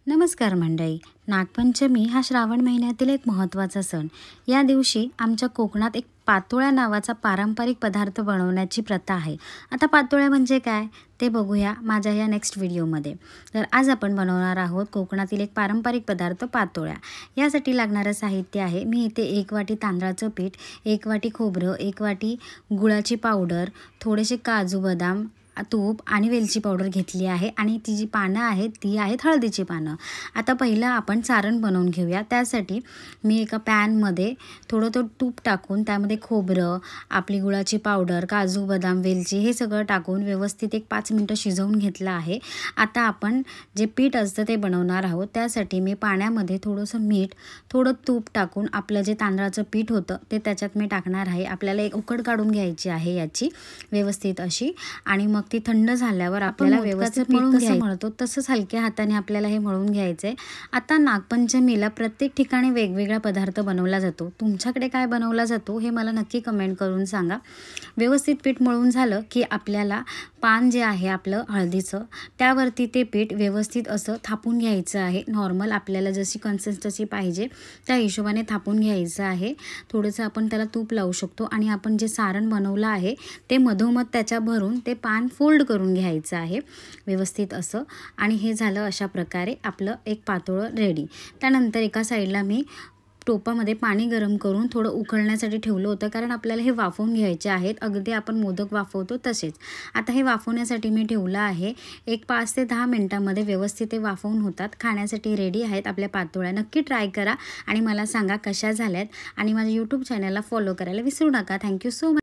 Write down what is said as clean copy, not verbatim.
नमस्कार मंडळी. नागपंचमी हा श्रावण महिन्यातील एक महत्त्वाचा सण. या दिवशी आमच्या कोकणात एक पातोळ्या नावाचा पारंपरिक पदार्थ बनवण्याची प्रथा आहे. आता पातोळ्या म्हणजे काय ते बघूया माझ्या या नेक्स्ट व्हिडिओमध्ये. तर आज आपण बनवणार आहोत कोकणातील एक पारंपरिक पदार्थ पातोळ्या. यासाठी लागणारं साहित्य आहे, मी इथे 1 वाटी तांदळाचं पीठ, 1 वाटी खोबरं, 1 वाटी गुळाची पावडर, थोडेसे काजू बदाम, तूप आणि वेलची पावडर घेतली आहे आणि ती जी पानं आहेत ती आहेत हळदीची पानं. आता पहिलं आपण सारण बनवून घेऊया. त्यासाठी मी एका पॅनमध्ये थोडं तूप टाकून त्यामध्ये खोबरं, आपली गुळाची पावडर, काजू बदाम, वेलची हे सगळं टाकून व्यवस्थित एक 5 मिनटं शिजवून घेतलं आहे. आता आपण जे पीठ असतं ते बनवणार आहोत. त्यासाठी मी पाण्यामध्ये थोडंसं मीठ, थोडं तूप टाकून आपलं जे तांदळाचं पीठ होतं ते त्याच्यात मी टाकणार आहे. आपल्याला एक उकड काढून घ्यायची आहे याची व्यवस्थित अशी, आणि मग ती थंड झाल्यावर आपल्याला व्यवस्थित मळून घ्यायचं. मळतो तसंच हलक्या हाताने आपल्याला हे मळून घ्यायचं आहे. आता नागपंचमीला प्रत्येक ठिकाणी वेगवेगळा पदार्थ बनवला जातो. तुमच्याकडे काय बनवला जातो हे मला नक्की कमेंट करून सांगा. व्यवस्थित पीठ मळून झालं की आपल्याला पान जे आहे आपलं हळदीचं त्यावरती ते पीठ व्यवस्थित असं थापून घ्यायचं आहे. नॉर्मल आपल्याला जशी कन्सिस्टन्सी पाहिजे त्या हिशोबाने थापून घ्यायचं आहे. थोडंसं आपण त्याला तूप लावू शकतो आणि आपण जे सारण बनवलं आहे ते मधोमध त्याच्या भरून ते पान फोल्ड करून घ्यायचं आहे व्यवस्थित असं. आणि हे झालं अशा प्रकारे आपलं एक पातोळं रेडी. त्यानंतर एका साईडला मी टोपामध्ये पाणी गरम करून थोडं उकळण्यासाठी ठेवलं होतं, कारण आपल्याला हे वाफवून घ्यायचे आहेत, अगदी आपण मोदक वाफवतो तसेच. आता हे वाफवण्यासाठी मी ठेवलं आहे. एक 5 ते 10 मिनटामध्ये व्यवस्थित ते वाफवून होतात. खाण्यासाठी रेडी आहेत आपल्या पातोळ्या. नक्की ट्राय करा आणि मला सांगा कशा झाल्यात, आणि माझ्या यूट्यूब चॅनलला फॉलो करायला विसरू नका. Thank you so much.